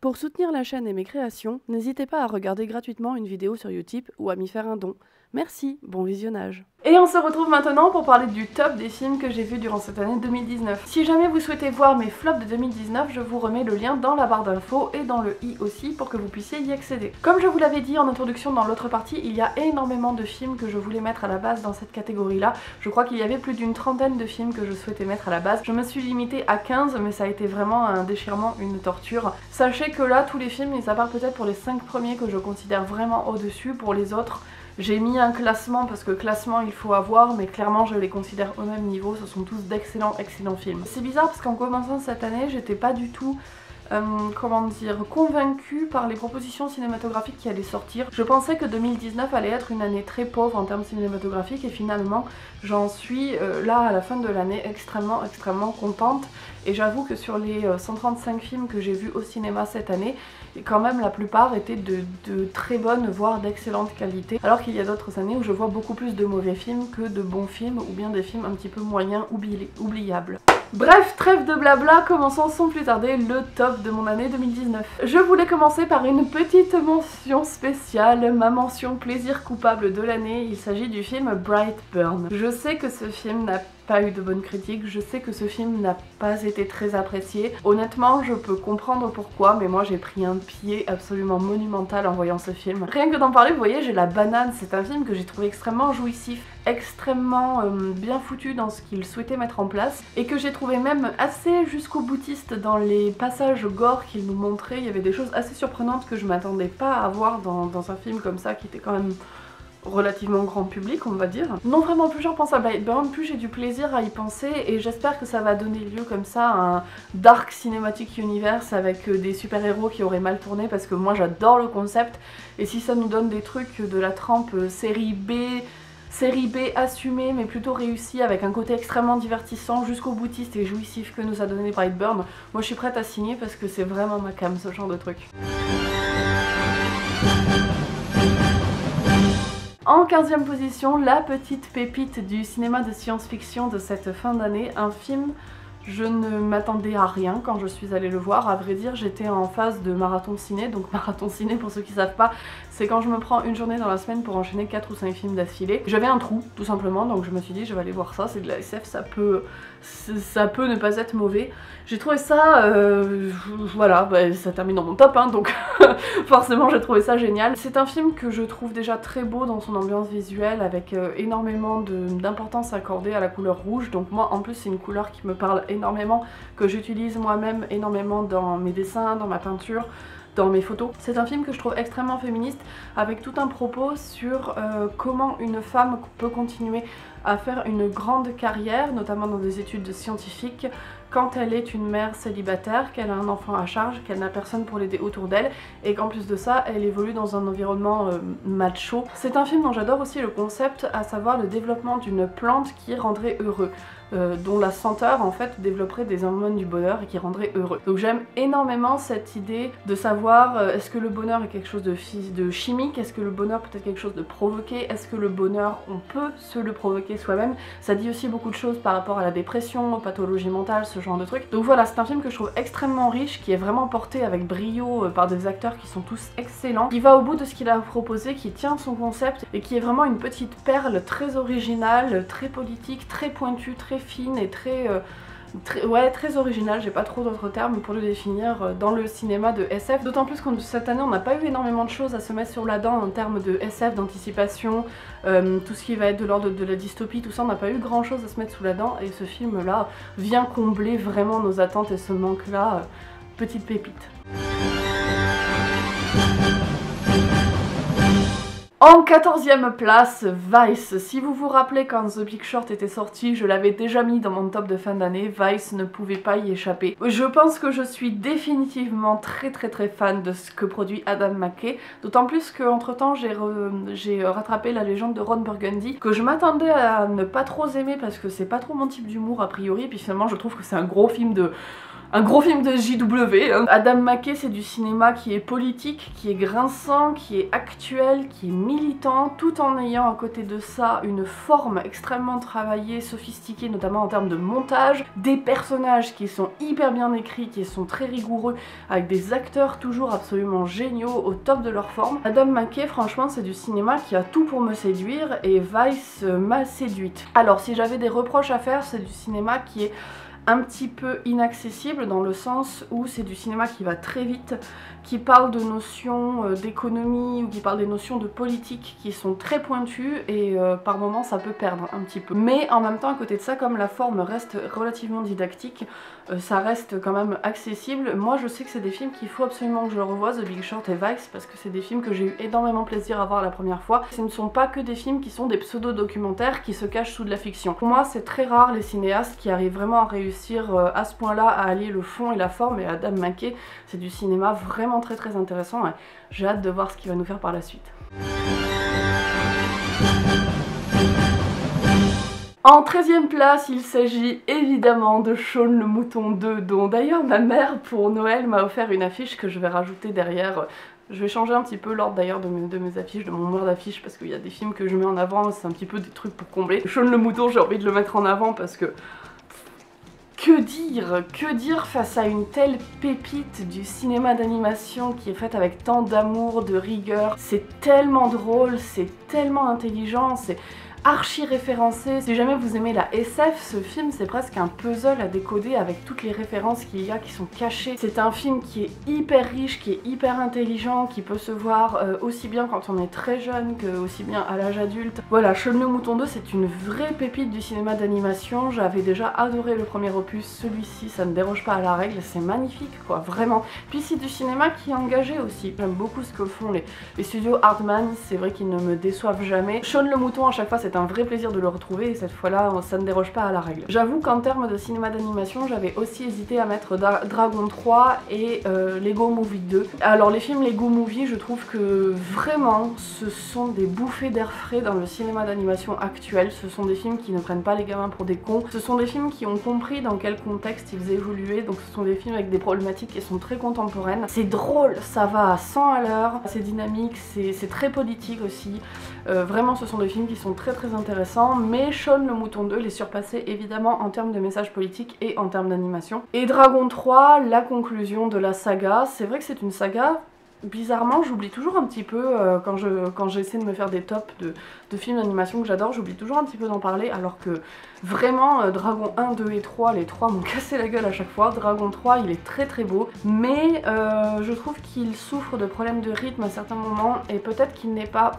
Pour soutenir la chaîne et mes créations, n'hésitez pas à regarder gratuitement une vidéo sur Utip ou à m'y faire un don. Merci, bon visionnage. Et on se retrouve maintenant pour parler du top des films que j'ai vus durant cette année 2019. Si jamais vous souhaitez voir mes flops de 2019, je vous remets le lien dans la barre d'infos et dans le i aussi pour que vous puissiez y accéder. Comme je vous l'avais dit en introduction dans l'autre partie, il y a énormément de films que je voulais mettre à la base dans cette catégorie-là. Je crois qu'il y avait plus d'une trentaine de films que je souhaitais mettre à la base. Je me suis limitée à 15, mais ça a été vraiment un déchirement, une torture. Sachez que là, tous les films, mis à part peut-être pour les 5 premiers que je considère vraiment au-dessus, pour les autres, j'ai mis un classement parce que classement il faut avoir, mais clairement je les considère au même niveau, ce sont tous d'excellents films. C'est bizarre parce qu'en commençant cette année, j'étais pas du tout convaincue par les propositions cinématographiques qui allaient sortir. Je pensais que 2019 allait être une année très pauvre en termes cinématographiques et finalement j'en suis là à la fin de l'année extrêmement contente. Et j'avoue que sur les 135 films que j'ai vus au cinéma cette année, quand même la plupart étaient de très bonne voire d'excellente qualité, alors qu'il y a d'autres années où je vois beaucoup plus de mauvais films que de bons films ou bien des films un petit peu moyens oubliables. Bref, trêve de blabla, commençons sans plus tarder le top de mon année 2019. Je voulais commencer par une petite mention spéciale, ma mention plaisir coupable de l'année. Il s'agit du film Brightburn. Je sais que ce film n'a pas eu de bonnes critiques, je sais que ce film n'a pas été très apprécié. Honnêtement, je peux comprendre pourquoi, mais moi j'ai pris un pied absolument monumental en voyant ce film. Rien que d'en parler, vous voyez, j'ai la banane. C'est un film que j'ai trouvé extrêmement jouissif, extrêmement bien foutu dans ce qu'il souhaitait mettre en place, et que j'ai trouvé même assez jusqu'au boutiste dans les passages gore qu'il nous montrait. Il y avait des choses assez surprenantes que je m'attendais pas à voir dans un film comme ça, qui était quand même relativement grand public, on va dire. Non, vraiment, plus j'en pense à Brightburn, plus j'ai du plaisir à y penser, et j'espère que ça va donner lieu comme ça à un dark cinematic universe avec des super-héros qui auraient mal tourné, parce que moi j'adore le concept, et si ça nous donne des trucs de la trempe série B assumée mais plutôt réussie, avec un côté extrêmement divertissant, jusqu'au boutiste et jouissif que nous a donné Brightburn, moi je suis prête à signer parce que c'est vraiment ma came, ce genre de truc. En 15e position, la petite pépite du cinéma de science-fiction de cette fin d'année, un film, je ne m'attendais à rien quand je suis allée le voir. À vrai dire, j'étais en phase de marathon ciné, donc marathon ciné pour ceux qui savent pas, c'est quand je me prends une journée dans la semaine pour enchaîner 4 ou 5 films d'affilée. J'avais un trou, tout simplement, donc je me suis dit je vais aller voir ça, c'est de la SF, ça peut ne pas être mauvais. J'ai trouvé ça, voilà, bah, ça termine dans mon top, hein, donc forcément j'ai trouvé ça génial. C'est un film que je trouve déjà très beau dans son ambiance visuelle, avec énormément d'importance accordée à la couleur rouge, donc moi en plus c'est une couleur qui me parle énormément, que j'utilise moi-même énormément dans mes dessins, dans ma peinture, dans mes photos. C'est un film que je trouve extrêmement féministe, avec tout un propos sur comment une femme peut continuer à faire une grande carrière, notamment dans des études scientifiques, quand elle est une mère célibataire, qu'elle a un enfant à charge, qu'elle n'a personne pour l'aider autour d'elle, et qu'en plus de ça, elle évolue dans un environnement macho. C'est un film dont j'adore aussi le concept, à savoir le développement d'une plante qui rendrait heureux. Dont la senteur en fait développerait des hormones du bonheur et qui rendrait heureux. Donc j'aime énormément cette idée de savoir est-ce que le bonheur est quelque chose de chimique, est-ce que le bonheur peut être quelque chose de provoqué, est-ce que le bonheur on peut se le provoquer soi-même. Ça dit aussi beaucoup de choses par rapport à la dépression, aux pathologies mentales, ce genre de trucs. Donc voilà, c'est un film que je trouve extrêmement riche, qui est vraiment porté avec brio par des acteurs qui sont tous excellents, qui va au bout de ce qu'il a proposé, qui tient son concept et qui est vraiment une petite perle très originale, très politique, très pointue, très fine et très original, j'ai pas trop d'autres termes pour le définir dans le cinéma de SF, d'autant plus que cette année on n'a pas eu énormément de choses à se mettre sur la dent en termes de SF, d'anticipation, tout ce qui va être de l'ordre de la dystopie, tout ça, on n'a pas eu grand chose à se mettre sous la dent, et ce film là vient combler vraiment nos attentes et ce manque là, petite pépite. En 14e place, Vice. Si vous vous rappelez quand The Big Short était sorti, je l'avais déjà mis dans mon top de fin d'année, Vice ne pouvait pas y échapper. Je pense que je suis définitivement très fan de ce que produit Adam McKay, d'autant plus qu'entre temps j'ai rattrapé La Légende de Ron Burgundy, que je m'attendais à ne pas trop aimer parce que c'est pas trop mon type d'humour a priori, puis finalement je trouve que c'est un gros film de JW. Adam McKay, c'est du cinéma qui est politique, qui est grinçant, qui est actuel, qui est militant, tout en ayant à côté de ça une forme extrêmement travaillée, sophistiquée, notamment en termes de montage, des personnages qui sont hyper bien écrits, qui sont très rigoureux, avec des acteurs toujours absolument géniaux, au top de leur forme. Adam McKay, franchement, c'est du cinéma qui a tout pour me séduire, et Vice m'a séduite. Alors, si j'avais des reproches à faire, c'est du cinéma qui est un petit peu inaccessible dans le sens où c'est du cinéma qui va très vite, qui parle de notions d'économie ou qui parle des notions de politique qui sont très pointues et par moments ça peut perdre un petit peu. Mais en même temps, à côté de ça, comme la forme reste relativement didactique, ça reste quand même accessible. Moi je sais que c'est des films qu'il faut absolument que je revoie, The Big Short et Vice, parce que c'est des films que j'ai eu énormément plaisir à voir la première fois. Ce ne sont pas que des films qui sont des pseudo-documentaires qui se cachent sous de la fiction. Pour moi c'est très rare les cinéastes qui arrivent vraiment à réussir à ce point-là à allier le fond et la forme, et Adam McKay c'est du cinéma vraiment très intéressant, et j'ai hâte de voir ce qu'il va nous faire par la suite. En 13e place, il s'agit évidemment de Shaun le Mouton 2, dont d'ailleurs ma mère pour Noël m'a offert une affiche que je vais rajouter derrière. Je vais changer un petit peu l'ordre d'ailleurs de mes affiches, de mon noir d'affiches, parce qu'il y a des films que je mets en avant, c'est un petit peu des trucs pour combler. Shaun le Mouton, j'ai envie de le mettre en avant parce que... Que dire face à une telle pépite du cinéma d'animation qui est faite avec tant d'amour, de rigueur. C'est tellement drôle, c'est tellement intelligent, c'est archi référencé. Si jamais vous aimez la SF, ce film c'est presque un puzzle à décoder avec toutes les références qu'il y a qui sont cachées. C'est un film qui est hyper riche, qui est hyper intelligent, qui peut se voir aussi bien quand on est très jeune que aussi bien à l'âge adulte. Voilà, Shaun le Mouton 2 c'est une vraie pépite du cinéma d'animation. J'avais déjà adoré le premier opus, celui-ci ça ne déroge pas à la règle, c'est magnifique quoi, vraiment. Puis c'est du cinéma qui est engagé aussi. J'aime beaucoup ce que font les studios Aardman, c'est vrai qu'ils ne me déçoivent jamais. Shaun le Mouton à chaque fois c'est un vrai plaisir de le retrouver, et cette fois-là ça ne déroge pas à la règle. J'avoue qu'en termes de cinéma d'animation, j'avais aussi hésité à mettre Dragon 3 et Lego Movie 2. Alors les films Lego Movie, je trouve que vraiment ce sont des bouffées d'air frais dans le cinéma d'animation actuel. Ce sont des films qui ne prennent pas les gamins pour des cons. Ce sont des films qui ont compris dans quel contexte ils évoluaient, donc ce sont des films avec des problématiques qui sont très contemporaines. C'est drôle, ça va à 100 à l'heure, c'est dynamique, c'est très politique aussi. Vraiment ce sont des films qui sont très intéressants, mais Shaun le Mouton 2 les surpassait évidemment en termes de message politique et en termes d'animation. Et Dragon 3, la conclusion de la saga. C'est vrai que c'est une saga, bizarrement j'oublie toujours un petit peu quand j'essaie de me faire des tops de films d'animation que j'adore, j'oublie toujours un petit peu d'en parler, alors que vraiment Dragon 1, 2 et 3, les trois m'ont cassé la gueule à chaque fois. Dragon 3 il est très beau, mais je trouve qu'il souffre de problèmes de rythme à certains moments, et peut-être qu'il n'est pas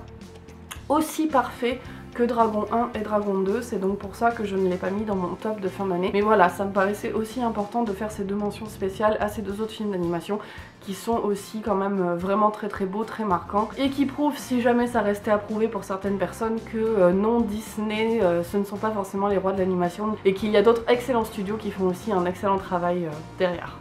aussi parfait que Dragon 1 et Dragon 2, c'est donc pour ça que je ne l'ai pas mis dans mon top de fin d'année. Mais voilà, ça me paraissait aussi important de faire ces deux mentions spéciales à ces deux autres films d'animation qui sont aussi quand même vraiment très beaux, très marquants, et qui prouvent, si jamais ça restait à prouver pour certaines personnes, que non, Disney ce ne sont pas forcément les rois de l'animation, et qu'il y a d'autres excellents studios qui font aussi un excellent travail derrière.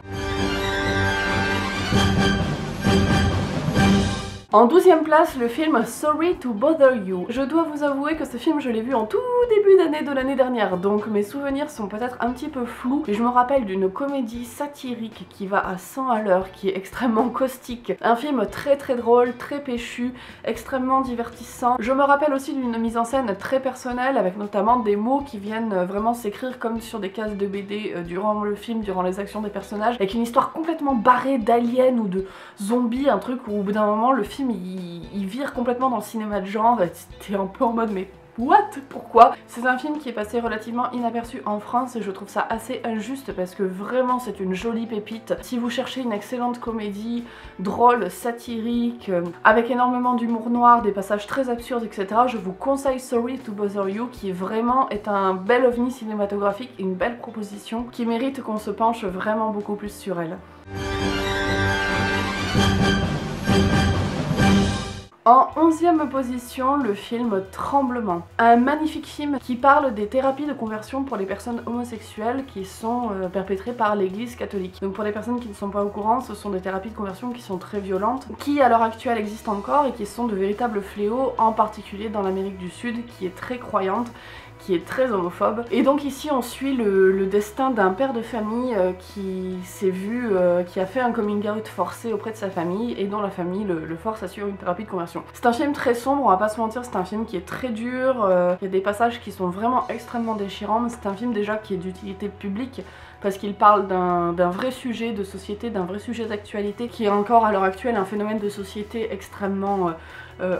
En 12e place, le film Sorry to Bother You. Je dois vous avouer que ce film, je l'ai vu en tout début d'année de l'année dernière, donc mes souvenirs sont peut-être un petit peu flous, mais je me rappelle d'une comédie satirique qui va à 100 à l'heure, qui est extrêmement caustique. Un film très drôle, très péchu, extrêmement divertissant. Je me rappelle aussi d'une mise en scène très personnelle, avec notamment des mots qui viennent vraiment s'écrire comme sur des cases de BD durant le film, durant les actions des personnages, avec une histoire complètement barrée d'aliens ou de zombies, un truc où au bout d'un moment le film il vire complètement dans le cinéma de genre, t'es un peu en mode mais what? Pourquoi? C'est un film qui est passé relativement inaperçu en France, et je trouve ça assez injuste parce que vraiment c'est une jolie pépite. Si vous cherchez une excellente comédie, drôle, satirique, avec énormément d'humour noir, des passages très absurdes, etc., je vous conseille Sorry to Bother You, qui vraiment est un bel ovni cinématographique, une belle proposition qui mérite qu'on se penche vraiment beaucoup plus sur elle. En 11e position, le film Tremblement. Un magnifique film qui parle des thérapies de conversion pour les personnes homosexuelles qui sont perpétrées par l'église catholique. Donc pour les personnes qui ne sont pas au courant, ce sont des thérapies de conversion qui sont très violentes, qui à l'heure actuelle existent encore et qui sont de véritables fléaux, en particulier dans l'Amérique du Sud, qui est très croyante, qui est très homophobe. Et donc ici on suit le destin d'un père de famille qui s'est vu, qui a fait un coming out forcé auprès de sa famille et dont la famille le force à suivre une thérapie de conversion. C'est un film très sombre, on va pas se mentir, c'est un film qui est très dur, il y a des passages qui sont vraiment extrêmement déchirants, mais c'est un film déjà qui est d'utilité publique parce qu'il parle d'un vrai sujet de société, d'un vrai sujet d'actualité qui est encore à l'heure actuelle un phénomène de société extrêmement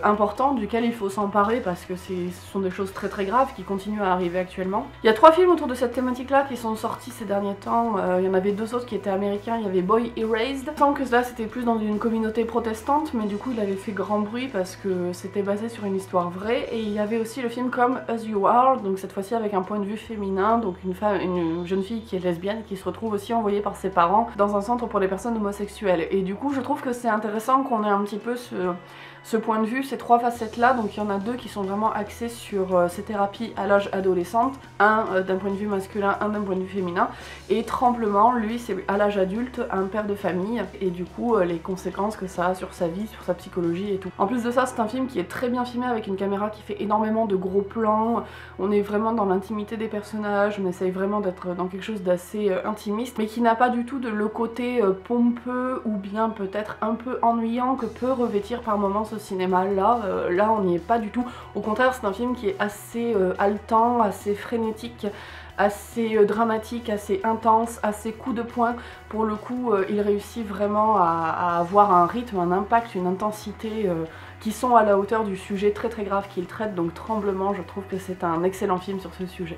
important duquel il faut s'emparer parce que ce sont des choses très très graves qui continuent à arriver actuellement. Il y a 3 films autour de cette thématique là qui sont sortis ces derniers temps, il y en avait 2 autres qui étaient américains, il y avait Boy Erased, sans que là c'était plus dans une communauté protestante mais du coup il avait fait grand bruit parce que c'était basé sur une histoire vraie, et il y avait aussi le film Come As You Are, donc cette fois-ci avec un point de vue féminin, donc une jeune fille qui est lesbienne qui se retrouve aussi envoyée par ses parents dans un centre pour les personnes homosexuelles, et du coup je trouve que c'est intéressant qu'on ait un petit peu ce point de vue, ces 3 facettes là. Donc il y en a 2 qui sont vraiment axées sur ces thérapies à l'âge adolescente, un d'un point de vue masculin, un d'un point de vue féminin, et Tremblement, lui c'est à l'âge adulte, un père de famille, et du coup les conséquences que ça a sur sa vie, sur sa psychologie et tout. En plus de ça, c'est un film qui est très bien filmé avec une caméra qui fait énormément de gros plans, on est vraiment dans l'intimité des personnages, on essaye vraiment d'être dans quelque chose d'assez intimiste, mais qui n'a pas du tout le côté pompeux ou bien peut-être un peu ennuyant que peut revêtir par moments ce cinéma là. Là on n'y est pas du tout, au contraire c'est un film qui est assez haletant, assez frénétique, assez dramatique, assez intense, assez coup de poing. Pour le coup il réussit vraiment à avoir un rythme, un impact, une intensité qui sont à la hauteur du sujet très très grave qu'il traite. Donc Tremblement, je trouve que c'est un excellent film sur ce sujet.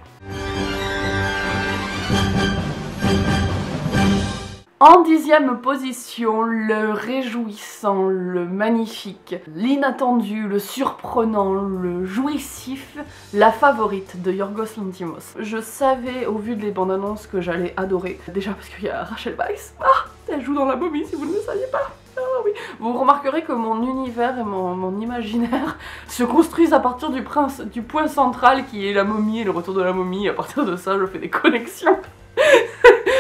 En 10e position, le réjouissant, le magnifique, l'inattendu, le surprenant, le jouissif, La Favorite de Yorgos Lanthimos. Je savais au vu des bandes annonces que j'allais adorer, déjà parce qu'il y a Rachel Weisz, elle joue dans La Momie si vous ne le saviez pas. Ah oui. Vous remarquerez que mon univers et mon imaginaire se construisent à partir du point central qui est La Momie et le retour de la momie. À partir de ça, je fais des connexions.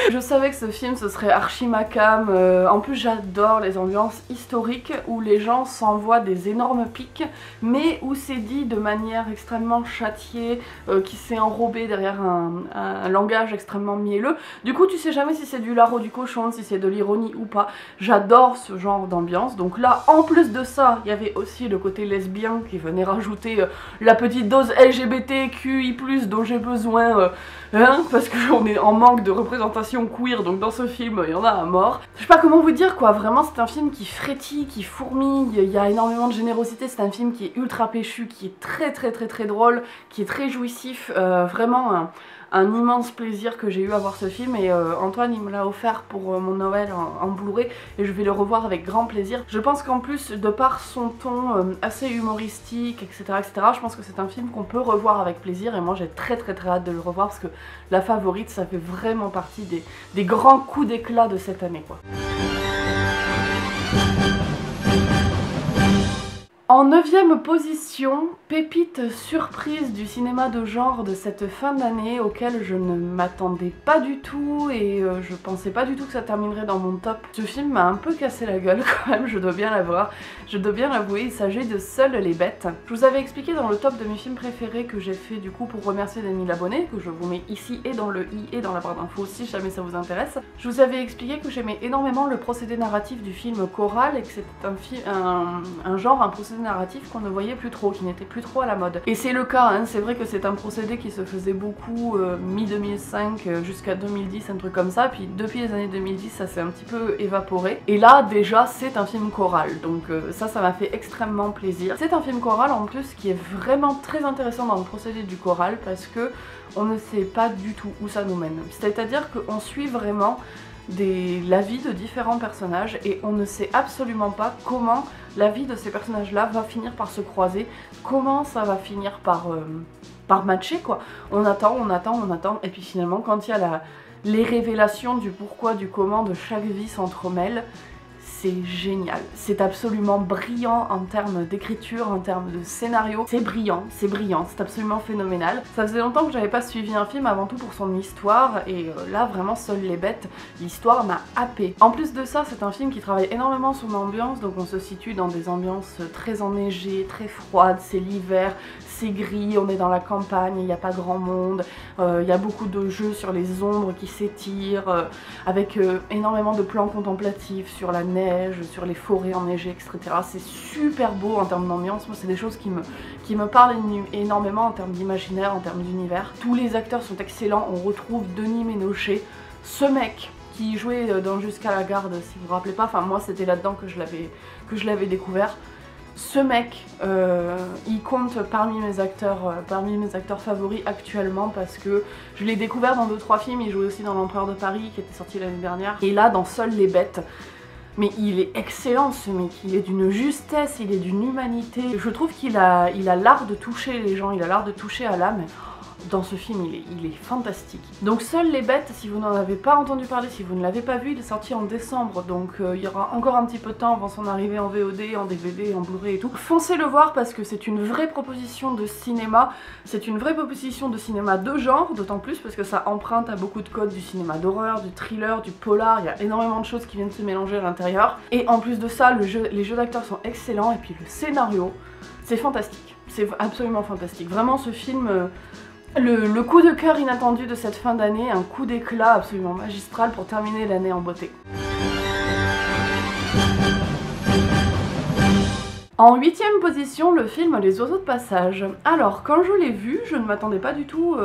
Je savais que ce film ce serait archi macam, en plus j'adore les ambiances historiques où les gens s'envoient des énormes pics mais où c'est dit de manière extrêmement châtiée, qui s'est enrobé derrière un langage extrêmement mielleux. Du coup tu sais jamais si c'est du lard ou du cochon, si c'est de l'ironie ou pas. J'adore ce genre d'ambiance. Donc là en plus de ça il y avait aussi le côté lesbien qui venait rajouter la petite dose LGBTQI+, dont j'ai besoin parce qu'on est en manque de représentation queer, donc dans ce film il y en a à mort. Je sais pas comment vous dire quoi, vraiment c'est un film qui frétille, qui fourmille, il y a énormément de générosité, c'est un film qui est ultra péchu, qui est très drôle, qui est très jouissif, vraiment un immense plaisir que j'ai eu à voir ce film, et Antoine il me l'a offert pour mon Noël en Blu-ray et je vais le revoir avec grand plaisir. Je pense qu'en plus de par son ton assez humoristique etc, je pense que c'est un film qu'on peut revoir avec plaisir, et moi j'ai très hâte de le revoir parce que La Favorite ça fait vraiment partie des grands coups d'éclat de cette année quoi. En 9e position, pépite surprise du cinéma de genre de cette fin d'année auquel je ne m'attendais pas du tout, et je pensais pas du tout que ça terminerait dans mon top. Ce film m'a un peu cassé la gueule quand même, je dois bien l'avouer, il s'agit de Seules les bêtes. Je vous avais expliqué dans le top de mes films préférés que j'ai fait du coup pour remercier les 1000 abonnés, que je vous mets ici et dans le i et dans la barre d'infos si jamais ça vous intéresse. Je vous avais expliqué que j'aimais énormément le procédé narratif du film choral et que c'était un genre, un procédé narratif qu'on ne voyait plus trop, qui n'était plus trop à la mode. Et c'est le cas, hein, c'est vrai que c'est un procédé qui se faisait beaucoup mi-2005 jusqu'à 2010, un truc comme ça, puis depuis les années 2010 ça s'est un petit peu évaporé. Et là déjà c'est un film choral, donc ça m'a fait extrêmement plaisir. C'est un film choral en plus qui est vraiment très intéressant dans le procédé du choral parce que on ne sait pas du tout où ça nous mène. C'est-à-dire qu'on suit vraiment la vie de différents personnages et on ne sait absolument pas comment la vie de ces personnages-là va finir par se croiser, comment ça va finir par matcher quoi. On attend, et puis finalement quand il y a les révélations du pourquoi, du comment de chaque vie s'entremêlent, c'est génial. C'est absolument brillant en termes d'écriture, en termes de scénario. C'est brillant, c'est absolument phénoménal. Ça faisait longtemps que j'avais pas suivi un film avant tout pour son histoire et là vraiment Seules les bêtes, l'histoire m'a happée. En plus de ça, c'est un film qui travaille énormément son ambiance, donc on se situe dans des ambiances très enneigées, très froides, c'est l'hiver, c'est gris, on est dans la campagne, il n'y a pas grand monde, il y a beaucoup de jeux sur les ombres qui s'étirent, avec énormément de plans contemplatifs sur la neige, sur les forêts enneigées, etc. C'est super beau en termes d'ambiance, moi c'est des choses qui me parlent énormément en termes d'imaginaire, en termes d'univers. Tous les acteurs sont excellents, on retrouve Denis Ménochet, ce mec qui jouait dans Jusqu'à la garde, si vous vous rappelez pas, enfin moi c'était là-dedans que je l'avais découvert. Ce mec, il compte parmi mes acteurs favoris actuellement parce que je l'ai découvert dans 2-3 films, il jouait aussi dans L'Empereur de Paris qui était sorti l'année dernière, et là dans Seules les bêtes. Mais il est excellent ce mec, il est d'une justesse, il est d'une humanité. Je trouve qu'il a l'art de toucher les gens, il a l'art de toucher à l'âme. Dans ce film, il est fantastique. Donc Seules les bêtes, si vous n'en avez pas entendu parler, si vous ne l'avez pas vu, il est sorti en décembre, donc il y aura encore un petit peu de temps avant son arrivée en VOD, en DVD, en Blu-ray et tout. Foncez le voir parce que c'est une vraie proposition de cinéma, c'est une vraie proposition de cinéma de genre, d'autant plus parce que ça emprunte à beaucoup de codes du cinéma d'horreur, du thriller, du polar, il y a énormément de choses qui viennent se mélanger à l'intérieur. Et en plus de ça, les jeux d'acteurs sont excellents et puis le scénario, c'est fantastique, c'est absolument fantastique. Vraiment ce film... Le coup de cœur inattendu de cette fin d'année, un coup d'éclat absolument magistral pour terminer l'année en beauté. En 8ème position, le film Les oiseaux de passage. Alors, quand je l'ai vu, je ne m'attendais pas du tout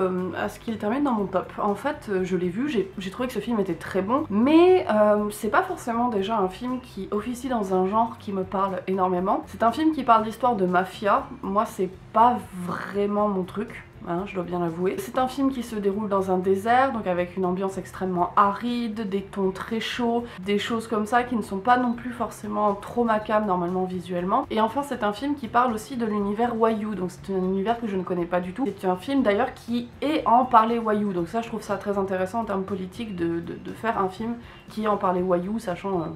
à ce qu'il termine dans mon top. En fait, je l'ai vu, j'ai trouvé que ce film était très bon, mais c'est pas forcément déjà un film qui officie dans un genre qui me parle énormément. C'est un film qui parle d'histoire de mafia, moi c'est pas vraiment mon truc. Hein, je dois bien l'avouer. C'est un film qui se déroule dans un désert, donc avec une ambiance extrêmement aride, des tons très chauds, des choses comme ça qui ne sont pas non plus forcément trop macabres normalement visuellement. Et enfin c'est un film qui parle aussi de l'univers Wayuu, donc c'est un univers que je ne connais pas du tout. C'est un film d'ailleurs qui est en parler Wayuu, donc ça je trouve ça très intéressant en termes politiques de faire un film qui est en parler Wayuu, sachant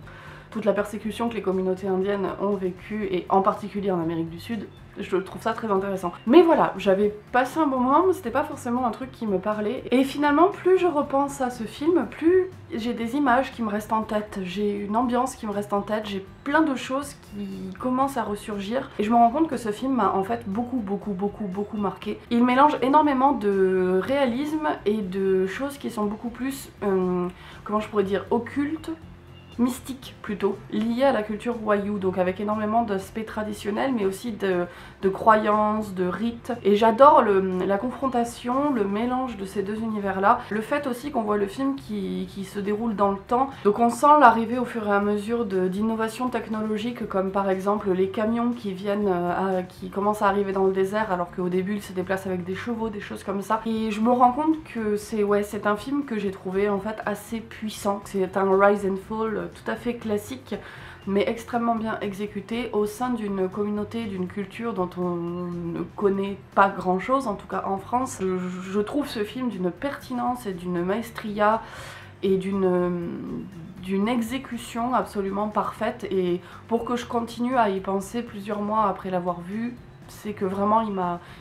toute la persécution que les communautés indiennes ont vécue, et en particulier en Amérique du Sud. Je trouve ça très intéressant. Mais voilà, j'avais passé un bon moment, mais c'était pas forcément un truc qui me parlait. Et finalement, plus je repense à ce film, plus j'ai des images qui me restent en tête, j'ai une ambiance qui me reste en tête, j'ai plein de choses qui commencent à ressurgir. Et je me rends compte que ce film m'a en fait beaucoup marqué. Il mélange énormément de réalisme et de choses qui sont beaucoup plus, comment je pourrais dire, occultes, mystique plutôt, lié à la culture Wayuu, donc avec énormément d'aspects traditionnels mais aussi de croyances, de rites. Et j'adore la confrontation, le mélange de ces deux univers là, le fait aussi qu'on voit le film qui se déroule dans le temps, donc on sent l'arrivée au fur et à mesure d'innovations technologiques, comme par exemple les camions qui viennent, qui commencent à arriver dans le désert alors qu'au début ils se déplacent avec des chevaux, des choses comme ça. Et je me rends compte que c'est un film que j'ai trouvé en fait assez puissant, c'est un rise and fall tout à fait classique mais extrêmement bien exécuté au sein d'une communauté, d'une culture dont on ne connaît pas grand chose, en tout cas en France. Je trouve ce film d'une pertinence et d'une maestria et d'une exécution absolument parfaite, et pour que je continue à y penser plusieurs mois après l'avoir vu, c'est que vraiment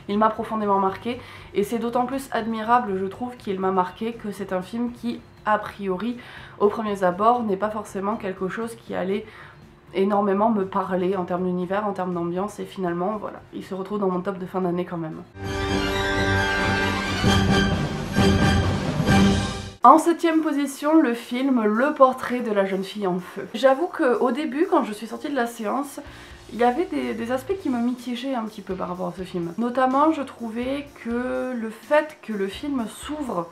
il m'a profondément marqué, et c'est d'autant plus admirable je trouve qu'il m'a marqué que c'est un film qui a priori au premier abord n'est pas forcément quelque chose qui allait énormément me parler en termes d'univers, en termes d'ambiance, et finalement voilà, il se retrouve dans mon top de fin d'année quand même. En 7ème position, le film Le portrait de la jeune fille en feu. J'avoue qu'au début, quand je suis sortie de la séance, il y avait des aspects qui me mitigeaient un petit peu par rapport à ce film. Notamment, je trouvais que le fait que le film s'ouvre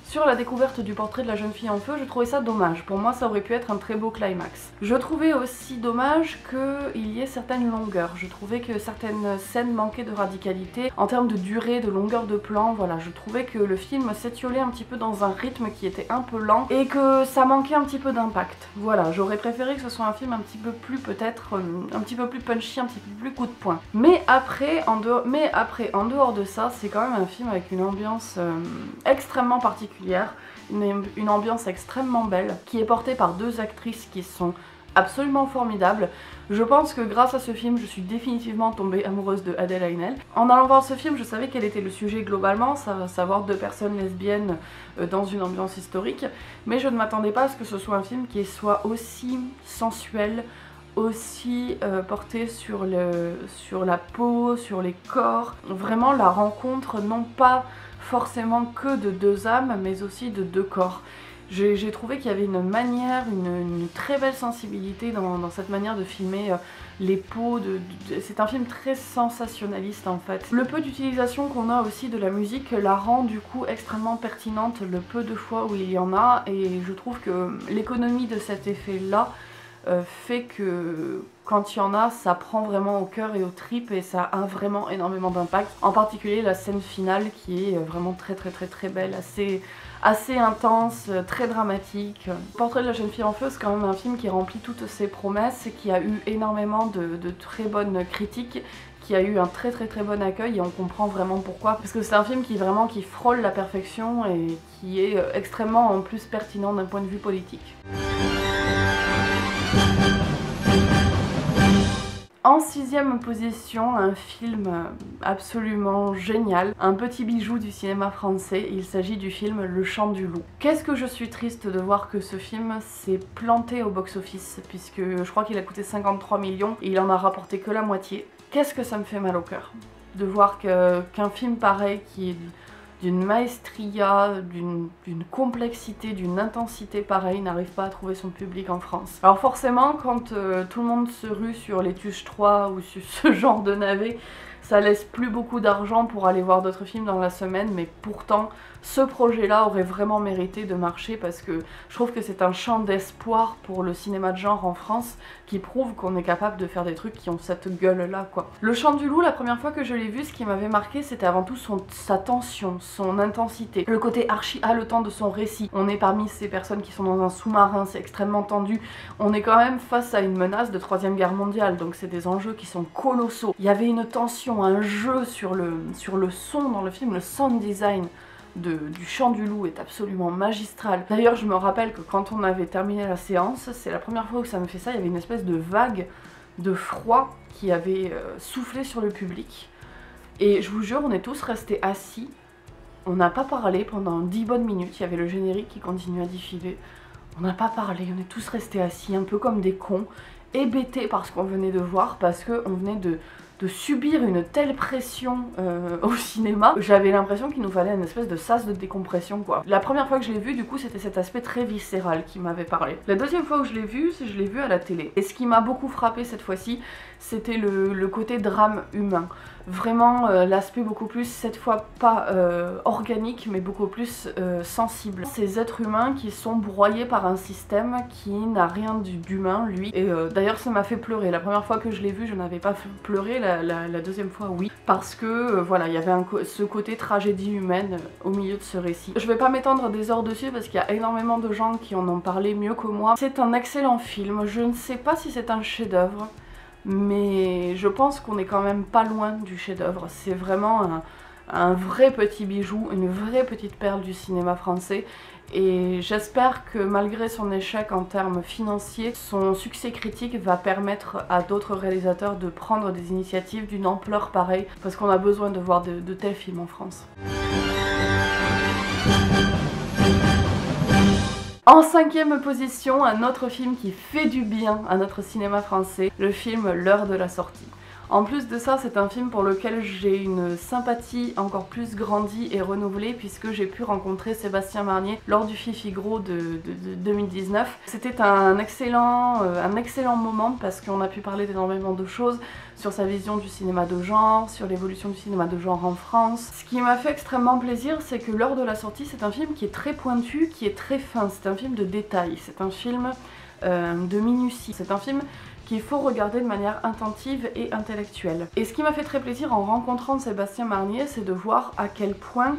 sur la découverte du portrait de la jeune fille en feu, je trouvais ça dommage. Pour moi, ça aurait pu être un très beau climax. Je trouvais aussi dommage qu'il y ait certaines longueurs. Je trouvais que certaines scènes manquaient de radicalité. En termes de durée, de longueur de plan, voilà, je trouvais que le film s'étiolait un petit peu dans un rythme qui était un peu lent et que ça manquait un petit peu d'impact. Voilà, j'aurais préféré que ce soit un film un petit peu plus, peut-être, un petit peu plus punchy, un petit peu plus coup de poing. Mais après, en dehors de ça, c'est quand même un film avec une ambiance extrêmement particulière. Une ambiance extrêmement belle, qui est portée par deux actrices qui sont absolument formidable. Je pense que grâce à ce film, je suis définitivement tombée amoureuse de Adèle Haenel. En allant voir ce film, je savais quel était le sujet globalement, à savoir deux personnes lesbiennes dans une ambiance historique, mais je ne m'attendais pas à ce que ce soit un film qui soit aussi sensuel, aussi porté sur la peau, sur les corps. Vraiment la rencontre non pas forcément que de deux âmes, mais aussi de deux corps. J'ai trouvé qu'il y avait une manière, une très belle sensibilité dans cette manière de filmer les peaux. C'est un film très sensationnaliste en fait. Le peu d'utilisation qu'on a aussi de la musique la rend du coup extrêmement pertinente le peu de fois où il y en a, et je trouve que l'économie de cet effet là fait que quand il y en a, ça prend vraiment au cœur et aux tripes et ça a vraiment énormément d'impact. En particulier la scène finale qui est vraiment très belle, assez intense, très dramatique. Portrait de la jeune fille en feu, c'est quand même un film qui remplit toutes ses promesses et qui a eu énormément de très bonnes critiques, qui a eu un très bon accueil, et on comprend vraiment pourquoi. Parce que c'est un film qui frôle la perfection et qui est extrêmement en plus pertinent d'un point de vue politique. En sixième position, un film absolument génial, un petit bijou du cinéma français, il s'agit du film Le Chant du Loup. Qu'est-ce que je suis triste de voir que ce film s'est planté au box-office, puisque je crois qu'il a coûté 53 millions et il en a rapporté que la moitié. Qu'est-ce que ça me fait mal au cœur de voir qu'un film pareil qui est d'une maestria, d'une complexité, d'une intensité pareille, n'arrive pas à trouver son public en France. Alors forcément, quand tout le monde se rue sur les Tuches 3 ou sur ce genre de navet, ça laisse plus beaucoup d'argent pour aller voir d'autres films dans la semaine, mais pourtant ce projet-là aurait vraiment mérité de marcher, parce que je trouve que c'est un champ d'espoir pour le cinéma de genre en France qui prouve qu'on est capable de faire des trucs qui ont cette gueule-là, quoi. Le Chant du Loup, la première fois que je l'ai vu, ce qui m'avait marqué, c'était avant tout sa tension, son intensité, le côté archi haletant de son récit. On est parmi ces personnes qui sont dans un sous-marin, c'est extrêmement tendu. On est quand même face à une menace de 3e guerre mondiale, donc c'est des enjeux qui sont colossaux. Il y avait une tension, un jeu sur le son dans le film, le sound design du Chant du Loup est absolument magistral. D'ailleurs, je me rappelle que quand on avait terminé la séance, c'est la première fois que ça me fait ça, il y avait une espèce de vague de froid qui avait soufflé sur le public. Et je vous jure, on est tous restés assis, on n'a pas parlé pendant 10 bonnes minutes, il y avait le générique qui continuait à défiler. On n'a pas parlé, on est tous restés assis, un peu comme des cons, hébétés par ce qu'on venait de voir, parce qu'on venait de subir une telle pression au cinéma. J'avais l'impression qu'il nous fallait une espèce de sas de décompression, quoi. La première fois que je l'ai vu, du coup, c'était cet aspect très viscéral qui m'avait parlé. La deuxième fois que je l'ai vu à la télé. Et ce qui m'a beaucoup frappé cette fois-ci, c'était le côté drame humain. Vraiment l'aspect beaucoup plus, cette fois pas organique, mais beaucoup plus sensible. Ces êtres humains qui sont broyés par un système qui n'a rien d'humain, lui. Et d'ailleurs ça m'a fait pleurer. La première fois que je l'ai vu, je n'avais pas pleuré, la deuxième fois oui. Parce que voilà, il y avait ce côté tragédie humaine au milieu de ce récit. Je vais pas m'étendre des heures dessus parce qu'il y a énormément de gens qui en ont parlé mieux que moi. C'est un excellent film, je ne sais pas si c'est un chef-d'œuvre, mais je pense qu'on est quand même pas loin du chef-d'œuvre. C'est vraiment un vrai petit bijou, une vraie petite perle du cinéma français. Et j'espère que malgré son échec en termes financiers, son succès critique va permettre à d'autres réalisateurs de prendre des initiatives d'une ampleur pareille, parce qu'on a besoin de voir de tels films en France. En cinquième position, un autre film qui fait du bien à notre cinéma français, le film L'heure de la sortie. En plus de ça, c'est un film pour lequel j'ai une sympathie encore plus grandie et renouvelée, puisque j'ai pu rencontrer Sébastien Marnier lors du Fifi-Gros de 2019. C'était un excellent moment, parce qu'on a pu parler d'énormément de choses sur sa vision du cinéma de genre, sur l'évolution du cinéma de genre en France. Ce qui m'a fait extrêmement plaisir, c'est que L'heure de la sortie, c'est un film qui est très pointu, qui est très fin, c'est un film de détail, c'est un film de minutie, c'est un film qu'il faut regarder de manière attentive et intellectuelle. Et ce qui m'a fait très plaisir en rencontrant Sébastien Marnier, c'est de voir à quel point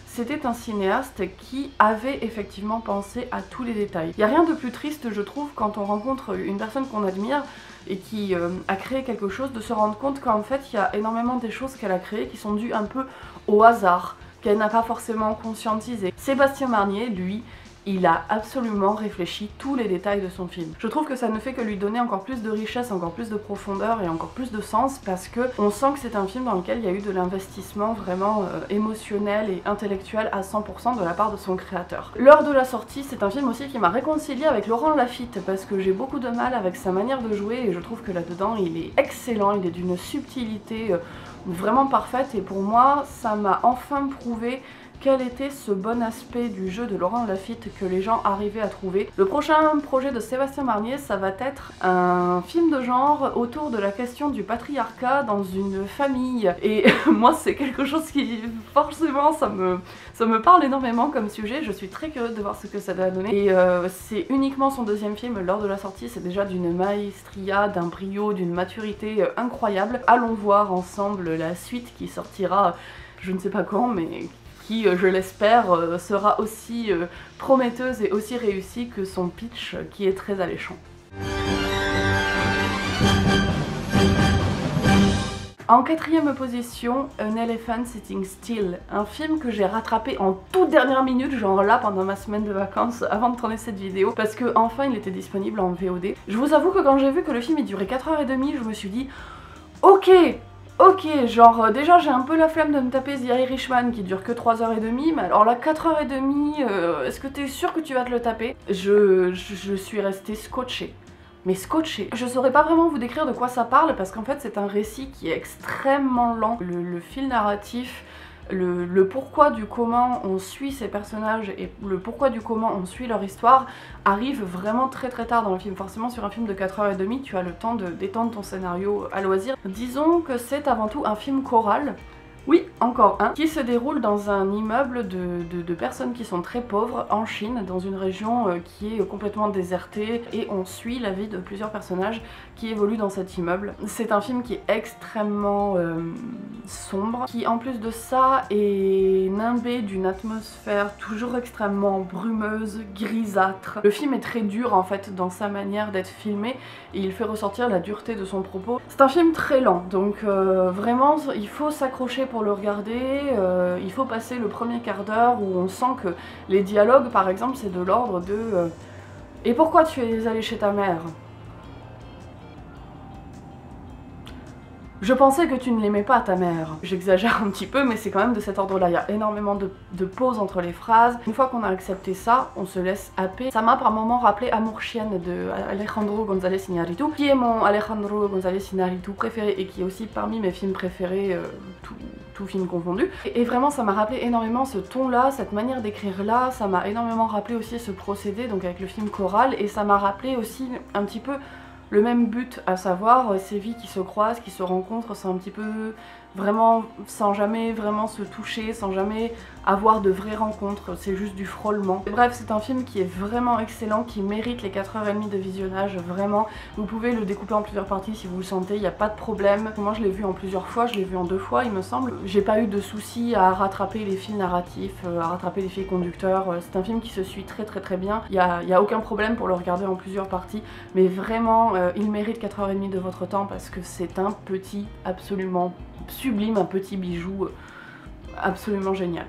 c'était un cinéaste qui avait effectivement pensé à tous les détails. Il n'y a rien de plus triste, je trouve, quand on rencontre une personne qu'on admire et qui a créé quelque chose, de se rendre compte qu'en fait il y a énormément des choses qu'elle a créées qui sont dues un peu au hasard, qu'elle n'a pas forcément conscientisé. Sébastien Marnier, lui, il a absolument réfléchi tous les détails de son film. Je trouve que ça ne fait que lui donner encore plus de richesse, encore plus de profondeur et encore plus de sens parce que on sent que c'est un film dans lequel il y a eu de l'investissement vraiment émotionnel et intellectuel à 100% de la part de son créateur. L'heure de la sortie, c'est un film aussi qui m'a réconcilié avec Laurent Lafitte parce que j'ai beaucoup de mal avec sa manière de jouer et je trouve que là-dedans il est excellent, il est d'une subtilité vraiment parfaite et pour moi ça m'a enfin prouvé quel était ce bon aspect du jeu de Laurent Lafitte que les gens arrivaient à trouver. Le prochain projet de Sébastien Marnier, ça va être un film de genre autour de la question du patriarcat dans une famille. Et moi, c'est quelque chose qui, forcément, ça me parle énormément comme sujet. Je suis très curieuse de voir ce que ça va donner. Et c'est uniquement son deuxième film lors de la sortie. C'est déjà d'une maestria, d'un brio, d'une maturité incroyable. Allons voir ensemble la suite qui sortira, je ne sais pas quand, mais qui, je l'espère, sera aussi prometteuse et aussi réussie que son pitch qui est très alléchant. En quatrième position, An Elephant Sitting Still, un film que j'ai rattrapé en toute dernière minute, genre là pendant ma semaine de vacances avant de tourner cette vidéo, parce que enfin il était disponible en VOD. Je vous avoue que quand j'ai vu que le film il durait 4h30, je me suis dit ok, genre déjà j'ai un peu la flemme de me taper The Irishman qui dure que 3h30, mais alors là 4h30, est-ce que t'es sûr que tu vas te le taper? Je suis restée scotchée. Mais scotché. Je saurais pas vraiment vous décrire de quoi ça parle parce qu'en fait c'est un récit qui est extrêmement lent. Le fil narratif, le pourquoi du comment on suit ces personnages et le pourquoi du comment on suit leur histoire arrive vraiment très tard dans le film. Forcément sur un film de 4h30 tu as le temps de détendre ton scénario à loisir. Disons que c'est avant tout un film choral. Oui, encore un, qui se déroule dans un immeuble de personnes qui sont très pauvres en Chine, dans une région qui est complètement désertée, et on suit la vie de plusieurs personnages qui évoluent dans cet immeuble. C'est un film qui est extrêmement sombre, qui en plus de ça est nimbé d'une atmosphère toujours extrêmement brumeuse, grisâtre. Le film est très dur en fait dans sa manière d'être filmé, et il fait ressortir la dureté de son propos. C'est un film très lent, donc vraiment il faut s'accrocher pour le regarder, il faut passer le premier quart d'heure où on sent que les dialogues par exemple c'est de l'ordre de et pourquoi tu es allé chez ta mère? Je pensais que tu ne l'aimais pas ta mère. J'exagère un petit peu mais c'est quand même de cet ordre là, il y a énormément de pauses entre les phrases. Une fois qu'on a accepté ça, on se laisse happer. Ça m'a par moments rappelé Amour Chienne de Alejandro González Iñárritu, qui est mon Alejandro González Iñárritu préféré et qui est aussi parmi mes films préférés, tout film confondu. Et vraiment ça m'a rappelé énormément ce ton là, cette manière d'écrire là, ça m'a énormément rappelé aussi ce procédé donc avec le film choral, et ça m'a rappelé aussi un petit peu le même but, à savoir ces vies qui se croisent, qui se rencontrent, c'est un petit peu vraiment sans jamais vraiment se toucher, sans jamais avoir de vraies rencontres, c'est juste du frôlement. Bref, c'est un film qui est vraiment excellent, qui mérite les 4h30 de visionnage, vraiment. Vous pouvez le découper en plusieurs parties si vous le sentez, il n'y a pas de problème. Moi je l'ai vu en plusieurs fois, je l'ai vu en 2 fois il me semble. J'ai pas eu de soucis à rattraper les fils narratifs, à rattraper les fils conducteurs. C'est un film qui se suit très bien, il y a aucun problème pour le regarder en plusieurs parties, mais vraiment il mérite 4h30 de votre temps parce que c'est un petit absolument sublime, un petit bijou absolument génial.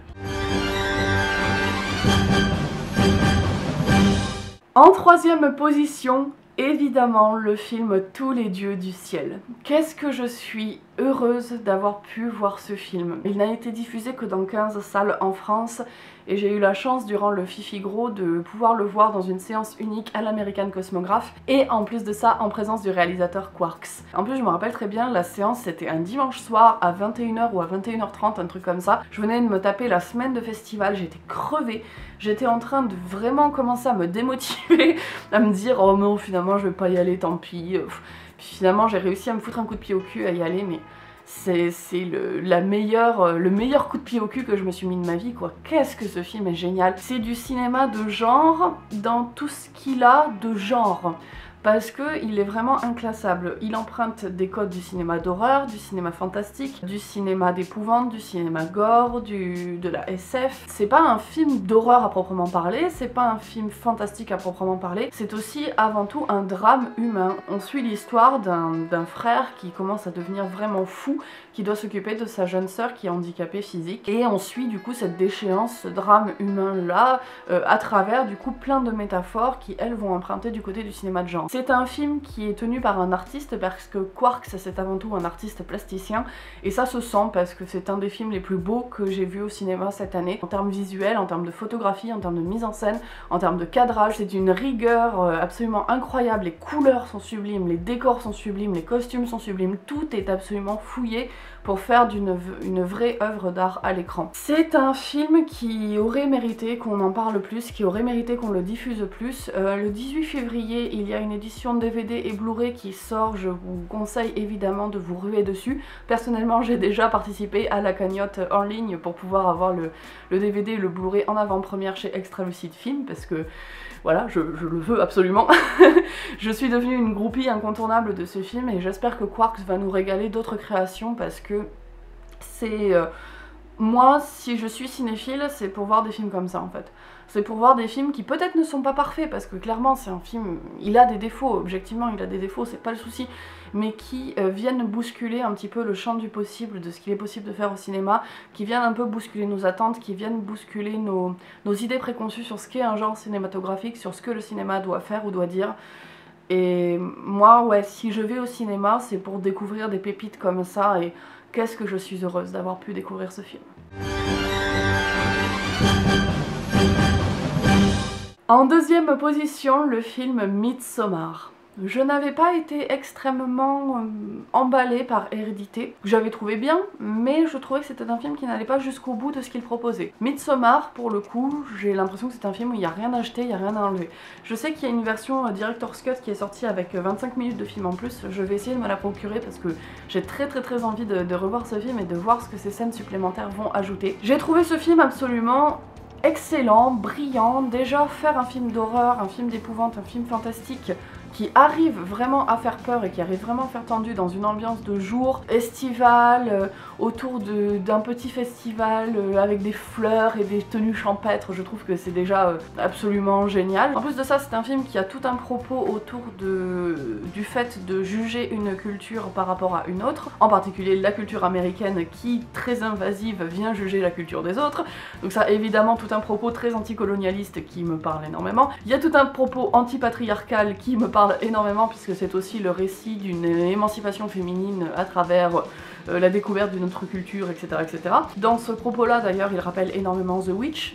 En troisième position, évidemment, le film Tous les dieux du ciel. Qu'est-ce que je suis heureuse d'avoir pu voir ce film. Il n'a été diffusé que dans 15 salles en France et j'ai eu la chance durant le Fifi Gros de pouvoir le voir dans une séance unique à l'American Cosmograph et en plus de ça en présence du réalisateur Quarks. En plus je me rappelle très bien, la séance c'était un dimanche soir à 21h ou à 21h30, un truc comme ça. Je venais de me taper la semaine de festival, j'étais crevée, j'étais en train de vraiment commencer à me démotiver, à me dire oh non finalement je vais pas y aller, tant pis. Puis finalement j'ai réussi à me foutre un coup de pied au cul à y aller, mais c'est le meilleur coup de pied au cul que je me suis mis de ma vie quoi. Qu'est-ce que ce film est génial. C'est du cinéma de genre dans tout ce qu'il a de genre. parce qu'il est vraiment inclassable. Il emprunte des codes du cinéma d'horreur, du cinéma fantastique, du cinéma d'épouvante, du cinéma gore, de la SF. C'est pas un film d'horreur à proprement parler, c'est pas un film fantastique à proprement parler, c'est aussi avant tout un drame humain. On suit l'histoire d'un frère qui commence à devenir vraiment fou, qui doit s'occuper de sa jeune sœur qui est handicapée physique, et on suit du coup cette déchéance, ce drame humain là, à travers du coup plein de métaphores qui elles vont emprunter du côté du cinéma de genre. C'est un film qui est tenu par un artiste parce que Quarks c'est avant tout un artiste plasticien, et ça se sent parce que c'est un des films les plus beaux que j'ai vu au cinéma cette année, en termes visuels, en termes de photographie, en termes de mise en scène, en termes de cadrage. C'est d'une rigueur absolument incroyable, les couleurs sont sublimes, les décors sont sublimes, les costumes sont sublimes, tout est absolument fouillé pour faire une vraie œuvre d'art à l'écran. C'est un film qui aurait mérité qu'on en parle plus, qui aurait mérité qu'on le diffuse plus. Le 18 février, il y a une édition DVD et Blu-ray qui sort, je vous conseille évidemment de vous ruer dessus. Personnellement, j'ai déjà participé à la cagnotte en ligne pour pouvoir avoir le DVD et le Blu-ray en avant-première chez Extra Lucid Film, parce que voilà, je le veux absolument. Je suis devenue une groupie incontournable de ce film et j'espère que Quarks va nous régaler d'autres créations parce que c'est... moi, si je suis cinéphile, c'est pour voir des films comme ça en fait. C'est pour voir des films qui peut-être ne sont pas parfaits, parce que clairement c'est un film, il a des défauts, objectivement il a des défauts, c'est pas le souci, mais qui viennent bousculer un petit peu le champ du possible, de ce qu'il est possible de faire au cinéma, qui viennent un peu bousculer nos attentes, qui viennent bousculer nos idées préconçues sur ce qu'est un genre cinématographique, sur ce que le cinéma doit faire ou doit dire. Et moi, ouais, si je vais au cinéma, c'est pour découvrir des pépites comme ça, et qu'est-ce que je suis heureuse d'avoir pu découvrir ce film. En deuxième position, le film Midsommar. Je n'avais pas été extrêmement emballée par Hérédité, que j'avais trouvé bien, mais je trouvais que c'était un film qui n'allait pas jusqu'au bout de ce qu'il proposait. Midsommar, pour le coup, j'ai l'impression que c'est un film où il n'y a rien à jeter, il n'y a rien à enlever. Je sais qu'il y a une version Director's Cut qui est sortie avec 25 minutes de film en plus, je vais essayer de me la procurer parce que j'ai très envie de revoir ce film et de voir ce que ces scènes supplémentaires vont ajouter. J'ai trouvé ce film absolument excellent, brillant. Déjà, faire un film d'horreur, un film d'épouvante, un film fantastique qui arrive vraiment à faire peur et qui arrive vraiment à faire tendu dans une ambiance de jour estival, autour d'un petit festival avec des fleurs et des tenues champêtres, je trouve que c'est déjà absolument génial. En plus de ça, c'est un film qui a tout un propos autour du fait de juger une culture par rapport à une autre, en particulier la culture américaine qui, très invasive, vient juger la culture des autres. Donc ça, évidemment, tout un propos très anticolonialiste qui me parle énormément. Il y a tout un propos antipatriarcal qui me parle énormément puisque c'est aussi le récit d'une émancipation féminine à travers la découverte d'une autre culture, etc., etc. Dans ce propos-là, d'ailleurs, il rappelle énormément The Witch.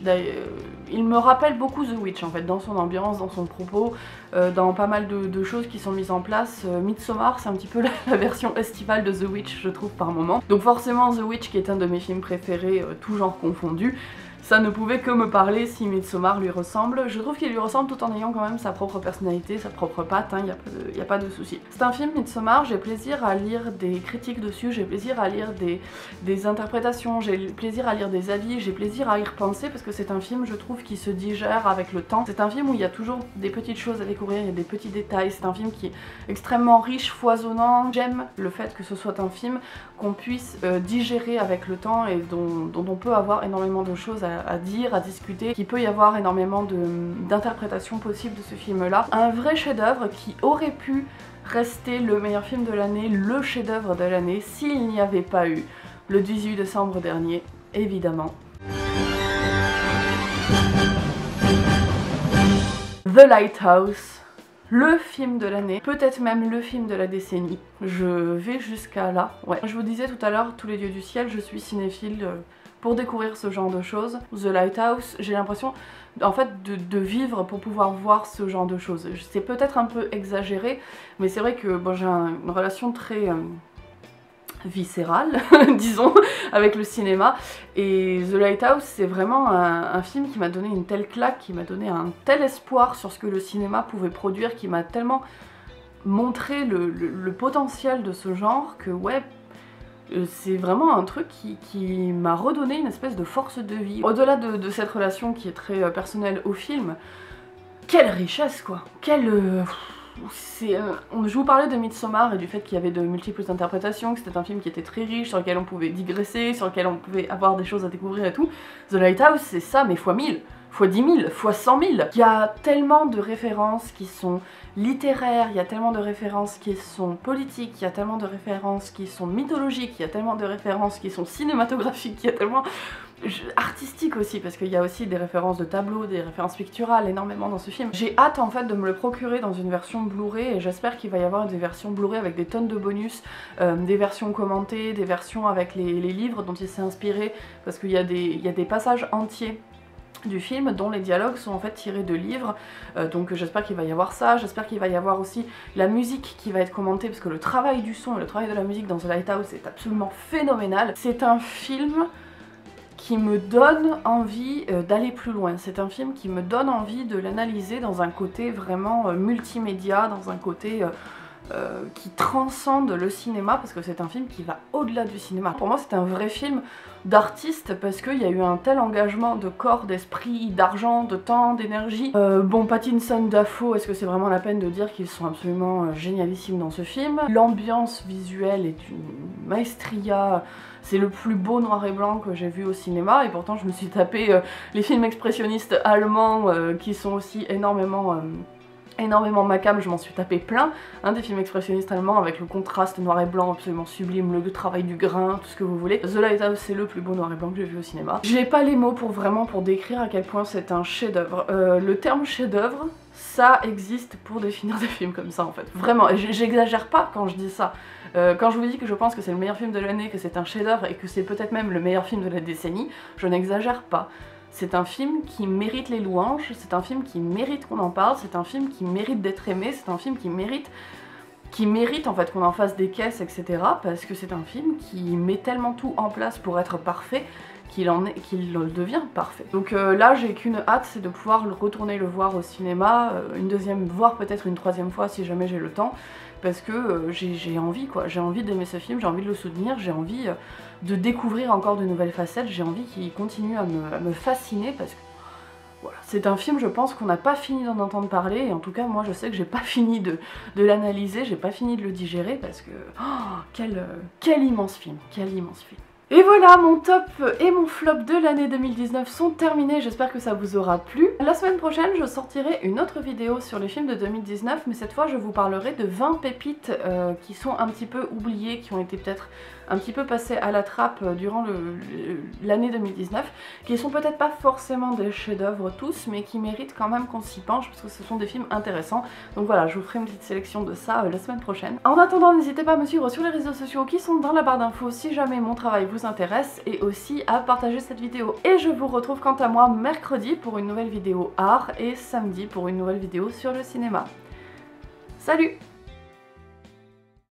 Il me rappelle beaucoup The Witch, en fait, dans son ambiance, dans son propos, dans pas mal de choses qui sont mises en place. Midsommar, c'est un petit peu la version estivale de The Witch, je trouve, par moment. Donc forcément, The Witch, qui est un de mes films préférés, tout genre confondu, ça ne pouvait que me parler si Midsommar lui ressemble. Je trouve qu'il lui ressemble tout en ayant quand même sa propre personnalité, sa propre patte, hein, y a pas de souci. C'est un film, Midsommar, j'ai plaisir à lire des critiques dessus, j'ai plaisir à lire des interprétations, j'ai plaisir à lire des avis, j'ai plaisir à y repenser parce que c'est un film, je trouve, qui se digère avec le temps. C'est un film où il y a toujours des petites choses à découvrir, il y a des petits détails, c'est un film qui est extrêmement riche, foisonnant. J'aime le fait que ce soit un film qu'on puisse digérer avec le temps et dont on peut avoir énormément de choses à dire, à discuter, qu'il peut y avoir énormément d'interprétations possibles de ce film-là. Un vrai chef-d'œuvre qui aurait pu rester le meilleur film de l'année, le chef-d'œuvre de l'année, s'il n'y avait pas eu le 18 décembre dernier, évidemment. The Lighthouse. Le film de l'année, peut-être même le film de la décennie. Je vais jusqu'à là, ouais. Je vous disais tout à l'heure, tous les dieux du ciel, je suis cinéphile pour découvrir ce genre de choses. The Lighthouse, j'ai l'impression en fait de vivre pour pouvoir voir ce genre de choses. C'est peut-être un peu exagéré, mais c'est vrai que bon, j'ai une relation très viscérale, disons, avec le cinéma, et The Lighthouse c'est vraiment un film qui m'a donné une telle claque, qui m'a donné un tel espoir sur ce que le cinéma pouvait produire, qui m'a tellement montré le potentiel de ce genre que ouais, c'est vraiment un truc qui m'a redonné une espèce de force de vie. Au-delà de cette relation qui est très personnelle au film, quelle richesse quoi, Je vous parlais de Midsommar et du fait qu'il y avait de multiples interprétations, que c'était un film qui était très riche, sur lequel on pouvait digresser, sur lequel on pouvait avoir des choses à découvrir et tout. The Lighthouse, c'est ça, mais fois 1000, fois 10 000, fois 100 000. Il y a tellement de références qui sont littéraires, il y a tellement de références qui sont politiques, il y a tellement de références qui sont mythologiques, il y a tellement de références qui sont cinématographiques, il y a tellement... artistique aussi, parce qu'il y a aussi des références de tableaux, des références picturales énormément dans ce film. J'ai hâte en fait de me le procurer dans une version Blu-ray et j'espère qu'il va y avoir des versions Blu-ray avec des tonnes de bonus, des versions commentées, des versions avec les livres dont il s'est inspiré, parce qu'il y a des passages entiers du film dont les dialogues sont en fait tirés de livres, donc j'espère qu'il va y avoir ça, j'espère qu'il va y avoir aussi la musique qui va être commentée, parce que le travail du son et le travail de la musique dans The Lighthouse est absolument phénoménal. C'est un film qui me donne envie d'aller plus loin. C'est un film qui me donne envie de l'analyser dans un côté vraiment multimédia, dans un côté qui transcende le cinéma, parce que c'est un film qui va au-delà du cinéma. Pour moi, c'est un vrai film d'artiste, parce qu'il y a eu un tel engagement de corps, d'esprit, d'argent, de temps, d'énergie. Bon, Pattinson, Dafoe, est-ce que c'est vraiment la peine de dire qu'ils sont absolument génialissimes dans ce film? L'ambiance visuelle est une maestria. C'est le plus beau noir et blanc que j'ai vu au cinéma, et pourtant je me suis tapé les films expressionnistes allemands qui sont aussi énormément ma cam, je m'en suis tapé plein, des films expressionnistes allemands avec le contraste noir et blanc absolument sublime, le travail du grain, tout ce que vous voulez. The Lighthouse, c'est le plus beau noir et blanc que j'ai vu au cinéma. J'ai pas les mots pour décrire à quel point c'est un chef-d'œuvre. Le terme chef-d'œuvre, ça existe pour définir des films comme ça en fait. Vraiment, j'exagère pas quand je dis ça. Quand je vous dis que je pense que c'est le meilleur film de l'année, que c'est un chef-d'œuvre et que c'est peut-être même le meilleur film de la décennie, je n'exagère pas. C'est un film qui mérite les louanges, c'est un film qui mérite qu'on en parle, c'est un film qui mérite d'être aimé, c'est un film qui mérite en fait qu'on en fasse des caisses, etc. Parce que c'est un film qui met tellement tout en place pour être parfait qu'il devient parfait. Donc là j'ai qu'une hâte, c'est de pouvoir retourner le voir au cinéma, une deuxième, voire peut-être une troisième fois si jamais j'ai le temps, parce que j'ai envie quoi, j'ai envie d'aimer ce film, j'ai envie de le soutenir, j'ai envie de découvrir encore de nouvelles facettes, j'ai envie qu'il continue à me fasciner, parce que voilà, c'est un film, je pense, qu'on n'a pas fini d'en entendre parler, et en tout cas moi je sais que j'ai pas fini de l'analyser, j'ai pas fini de le digérer, parce que quel immense film, quel immense film. Et voilà, mon top et mon flop de l'année 2019 sont terminés, j'espère que ça vous aura plu. La semaine prochaine, je sortirai une autre vidéo sur les films de 2019, mais cette fois je vous parlerai de 20 pépites qui sont un petit peu oubliées, qui ont été peut-être un petit peu passées à la trappe durant l'année 2019, qui sont peut-être pas forcément des chefs-d'œuvre tous, mais qui méritent quand même qu'on s'y penche, parce que ce sont des films intéressants. Donc voilà, je vous ferai une petite sélection de ça la semaine prochaine. En attendant, n'hésitez pas à me suivre sur les réseaux sociaux qui sont dans la barre d'infos si jamais mon travail vous intéresse, et aussi à partager cette vidéo. Et je vous retrouve quant à moi mercredi pour une nouvelle vidéo art, et samedi pour une nouvelle vidéo sur le cinéma. Salut!